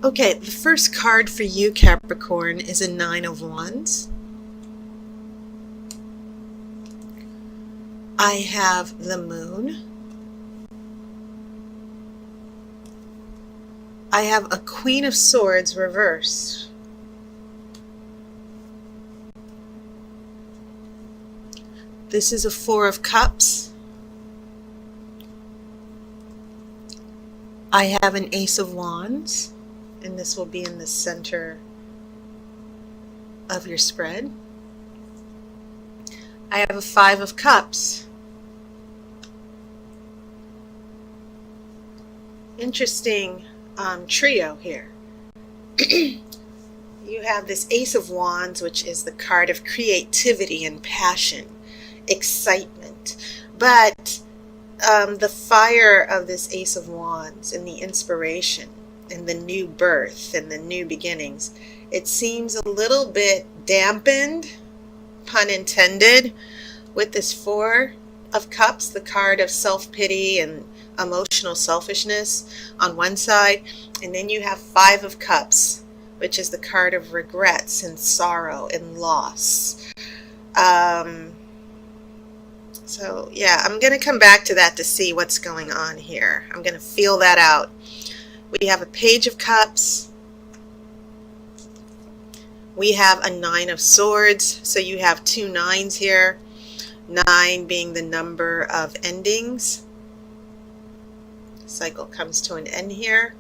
Okay, the first card for you, Capricorn, is a Nine of Wands. I have the Moon. I have a Queen of Swords reversed. This is a Four of Cups. I have an Ace of Wands, and this will be in the center of your spread. I have a Five of Cups. Interesting trio here. You have this Ace of Wands, which is the card of creativity and passion, excitement. But the fire of this Ace of Wands and the inspiration and the new birth and the new beginnings, it seems a little bit dampened, pun intended, with this Four of Cups, the card of self-pity and emotional selfishness on one side, and then you have Five of Cups, which is the card of regrets and sorrow and loss. So yeah, I'm going to come back to that to see what's going on here. I'm going to feel that out. We have a Page of Cups. We have a Nine of Swords. So you have two nines here. 9 being the number of endings. Cycle comes to an end here.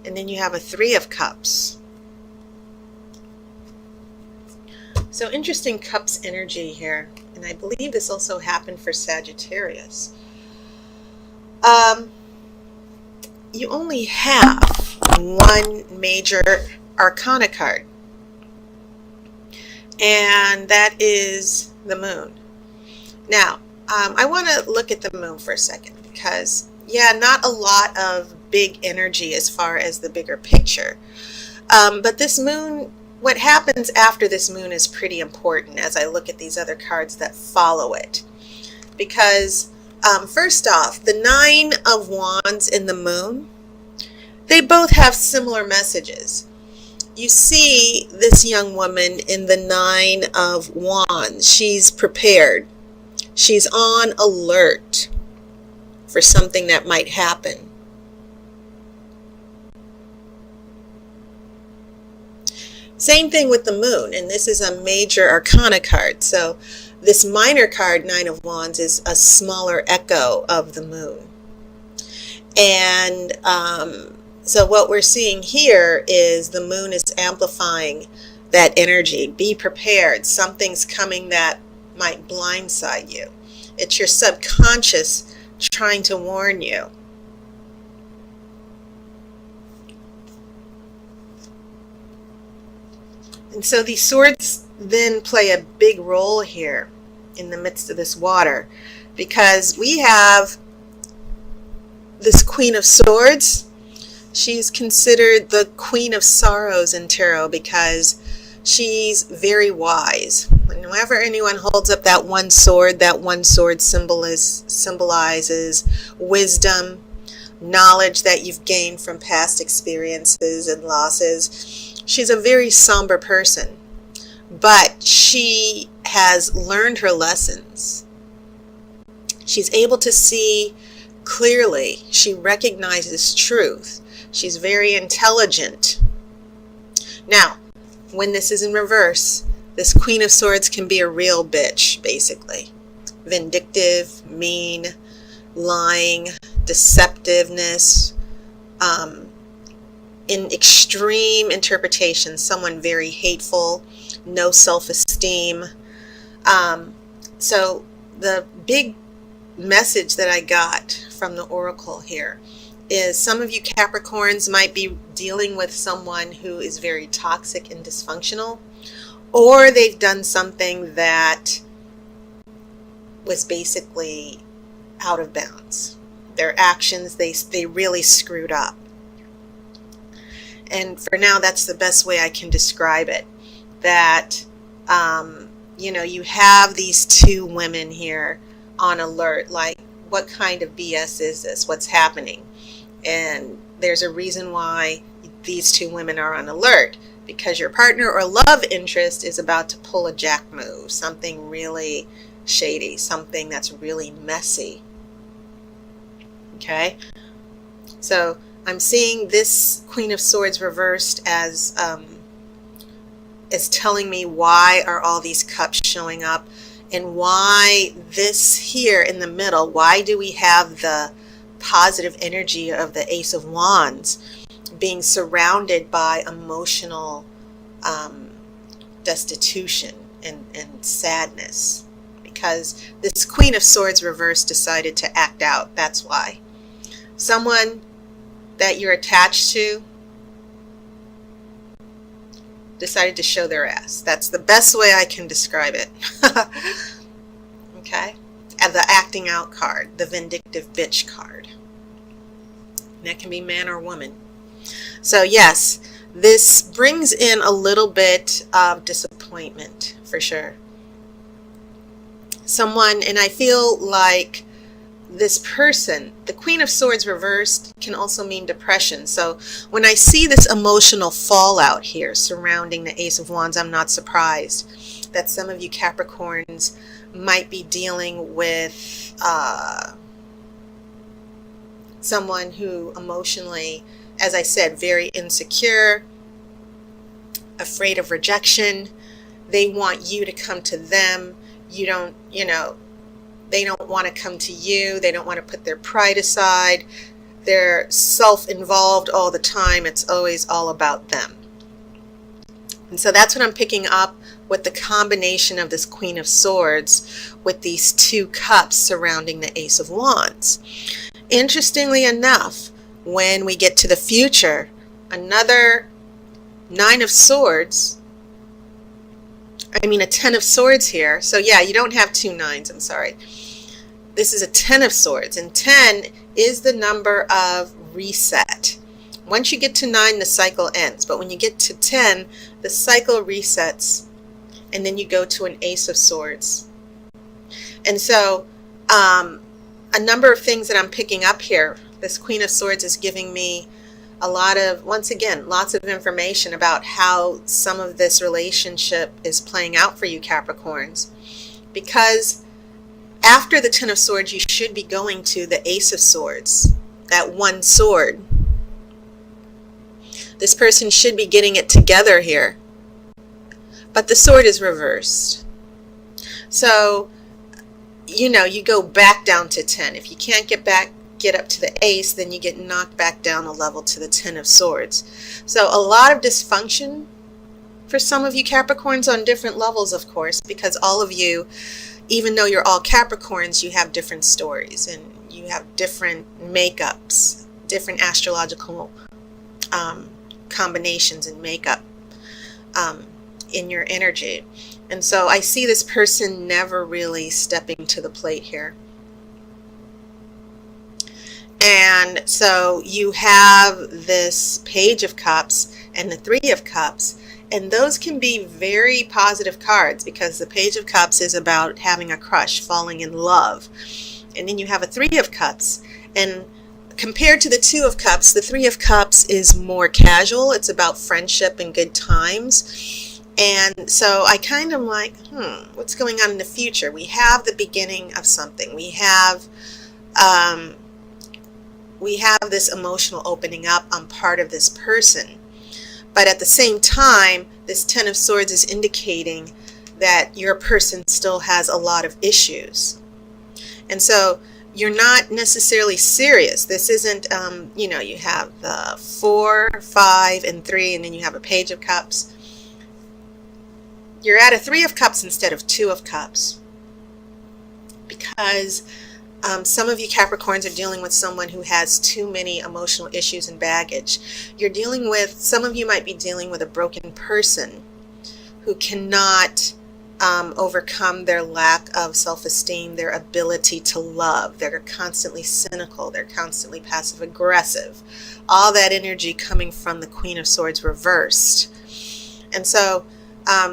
And then you have a Three of Cups. So interesting Cups energy here. And I believe this also happened for Sagittarius. You only have one major arcana card. And that is the Moon. Now, I want to look at the Moon for a second because, yeah, not a lot of big energy as far as the bigger picture. But this Moon, what happens after this Moon is pretty important as I look at these other cards that follow it. Because, first off, the Nine of Wands and the Moon, they both have similar messages. You see this young woman in the Nine of Wands. She's prepared. She's on alert for something that might happen. Same thing with the Moon, and this is a major arcana card. So this minor card, Nine of Wands, is a smaller echo of the Moon. And so what we're seeing here is the Moon is amplifying that energy. Be prepared. Something's coming that might blindside you. It's your subconscious trying to warn you. And so these swords then play a big role here in the midst of this water, because we have this Queen of Swords. She's considered the Queen of Sorrows in tarot because she's very wise. Whenever anyone holds up that one sword symbolizes wisdom, knowledge that you've gained from past experiences and losses. She's a very somber person, but she has learned her lessons. She's able to see clearly. She recognizes truth. She's very intelligent. Now, when this is in reverse, this Queen of Swords can be a real bitch, basically. Vindictive, mean, lying, deceptiveness, in extreme interpretation, someone very hateful, no self-esteem. So the big message that I got from the Oracle here is some of you Capricorns might be dealing with someone who is very toxic and dysfunctional, or they've done something that was basically out of bounds. Their actions, they really screwed up. And for now, that's the best way I can describe it. That, you have these two women here on alert, like, what kind of BS is this? What's happening? And there's a reason why these two women are on alert, because your partner or love interest is about to pull a jack move, something really shady, something that's really messy. Okay? So I'm seeing this Queen of Swords reversed as telling me why are all these cups showing up, and why this here in the middle, why do we have the positive energy of the Ace of Wands being surrounded by emotional destitution and sadness? Because this Queen of Swords reversed decided to act out. That's why. Someone that you're attached to decided to show their ass. That's the best way I can describe it. Okay? And the acting out card, the vindictive bitch card. And that can be man or woman. So yes, this brings in a little bit of disappointment for sure. Someone, and I feel like this person, the Queen of Swords reversed, can also mean depression. So when I see this emotional fallout here surrounding the Ace of Wands, I'm not surprised that some of you Capricorns might be dealing with someone who emotionally, as I said, very insecure, afraid of rejection. They want you to come to them. You don't, they don't want to come to you. They don't want to put their pride aside. They're self-involved all the time. It's always all about them. And so that's what I'm picking up with the combination of this Queen of Swords with these two cups surrounding the Ace of Wands. Interestingly enough, when we get to the future, another Nine of Swords, a 10 of Swords here. So yeah, you don't have two nines, I'm sorry. This is a 10 of Swords, and 10 is the number of reset. Once you get to 9, the cycle ends, but when you get to 10, the cycle resets, and then you go to an Ace of Swords. And so a number of things that I'm picking up here, this Queen of Swords is giving me a lot of, once again, lots of information about how some of this relationship is playing out for you Capricorns. Because after the 10 of Swords, you should be going to the Ace of Swords, that one sword. This person should be getting it together here. But the sword is reversed. So, you go back down to 10. If you can't get up to the Ace, then you get knocked back down a level to the 10 of Swords. So a lot of dysfunction for some of you Capricorns on different levels, of course, because all of you, even though you're all Capricorns, you have different stories and you have different makeups, different astrological combinations and makeup in your energy. And so I see this person never really stepping to the plate here. And so you have this Page of Cups and the Three of Cups, and those can be very positive cards because the Page of Cups is about having a crush, falling in love. And then you have a Three of Cups, and compared to the Two of Cups, the Three of Cups is more casual. It's about friendship and good times. And so I kind of like, what's going on in the future? We have the beginning of something. We have this emotional opening up on part of this person. But at the same time, this 10 of Swords is indicating that your person still has a lot of issues. And so you're not necessarily serious. This isn't, you have the 4, 5, and 3, and then you have a Page of Cups. You're at a Three of Cups instead of Two of Cups. Because some of you Capricorns are dealing with someone who has too many emotional issues and baggage. Some of you might be dealing with a broken person who cannot overcome their lack of self-esteem, their ability to love. They're constantly cynical. They're constantly passive-aggressive. All that energy coming from the Queen of Swords reversed. And so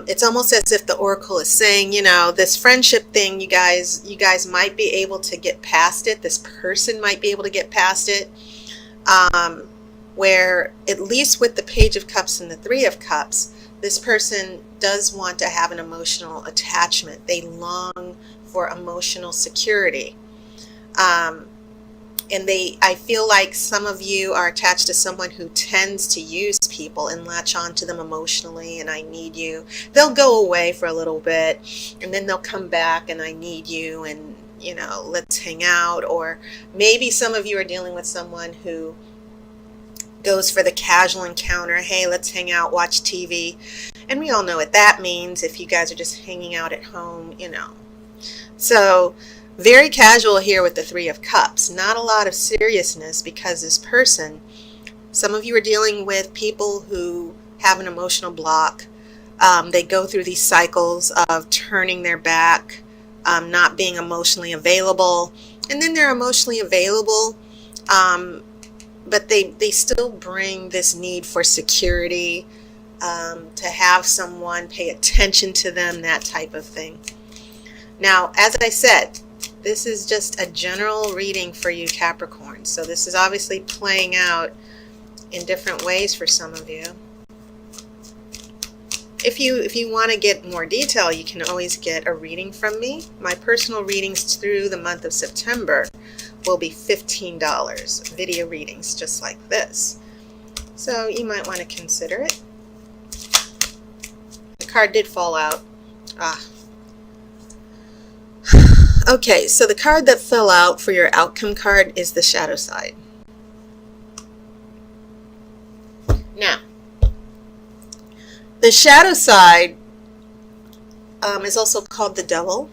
it's almost as if the Oracle is saying, this friendship thing, you guys might be able to get past it. This person might be able to get past it. where at least with the Page of Cups and the Three of Cups, this person does want to have an emotional attachment. They long for emotional security. And I feel like some of you are attached to someone who tends to use people and latch on to them emotionally, and I need you. They'll go away for a little bit, and then they'll come back, and I need you, and, you know, let's hang out. Or maybe some of you are dealing with someone who goes for the casual encounter. Hey, let's hang out, watch TV. And we all know what that means if you guys are just hanging out at home, you know. So very casual here with the Three of Cups. Not a lot of seriousness, because this person, some of you are dealing with people who have an emotional block. They go through these cycles of turning their back, not being emotionally available, and then they're emotionally available, but they still bring this need for security, to have someone pay attention to them, that type of thing. Now, as I said, this is just a general reading for you, Capricorn. So this is obviously playing out in different ways for some of you. If you want to get more detail, you can always get a reading from me. My personal readings through the month of September will be $15. Video readings just like this. So you might want to consider it. The card did fall out. Okay, so the card that fell out for your outcome card is the shadow side. Now, the shadow side is also called the devil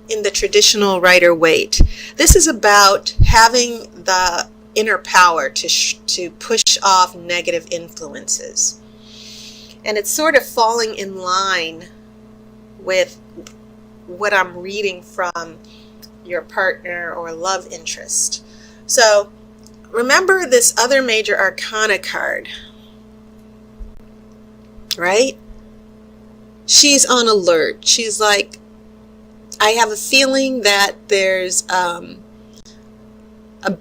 in the traditional Rider-Waite. This is about having the inner power to push off negative influences. And it's sort of falling in line with what I'm reading from your partner or love interest. So remember this other major arcana card, right? She's on alert. She's like, I have a feeling that there's a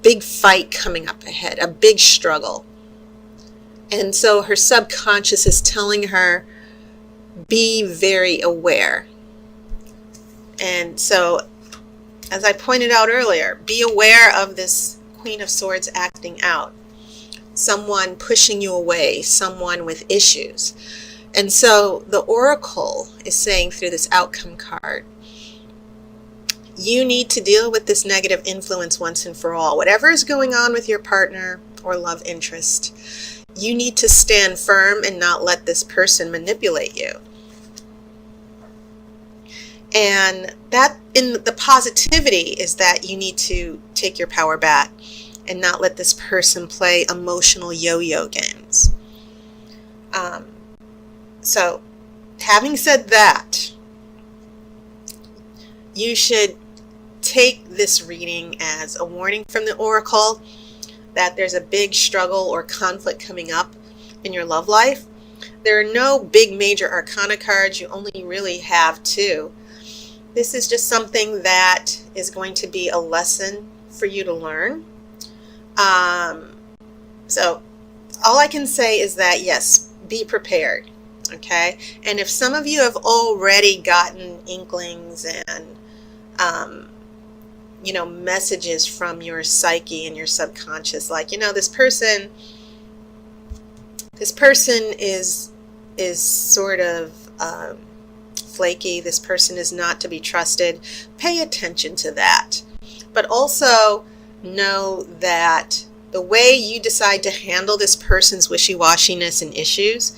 big fight coming up ahead, a big struggle. And so her subconscious is telling her, be very aware. And so, as I pointed out earlier, be aware of this Queen of Swords acting out. Someone pushing you away, someone with issues. And so the Oracle is saying through this outcome card, you need to deal with this negative influence once and for all. Whatever is going on with your partner or love interest, you need to stand firm and not let this person manipulate you. And that, in the positivity, is that you need to take your power back and not let this person play emotional yo-yo games. So, having said that, you should take this reading as a warning from the Oracle that there's a big struggle or conflict coming up in your love life. There are no big major arcana cards. You only really have two. This is just something that is going to be a lesson for you to learn. So all I can say is that, yes, be prepared, okay? And if some of you have already gotten inklings and, you know, messages from your psyche and your subconscious, like, you know, this person is sort of flaky, this person is not to be trusted, pay attention to that. But also know that the way you decide to handle this person's wishy-washiness and issues,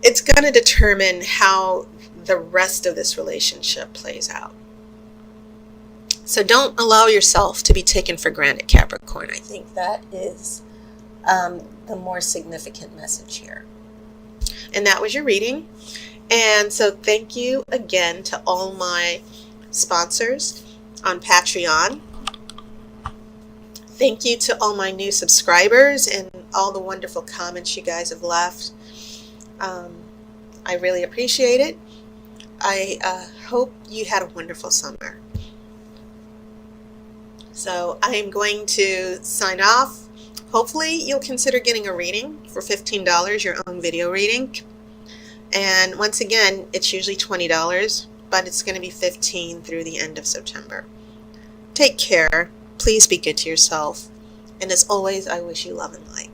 it's going to determine how the rest of this relationship plays out. So don't allow yourself to be taken for granted, Capricorn. I think that is the more significant message here. And that was your reading. And so thank you again to all my sponsors on Patreon. Thank you to all my new subscribers and all the wonderful comments you guys have left. I really appreciate it. I hope you had a wonderful summer. So I am going to sign off Hopefully you'll consider getting a reading for $15, your own video reading. And once again, it's usually $20, but it's going to be $15 through the end of September. Take care. Please be good to yourself. And as always, I wish you love and light.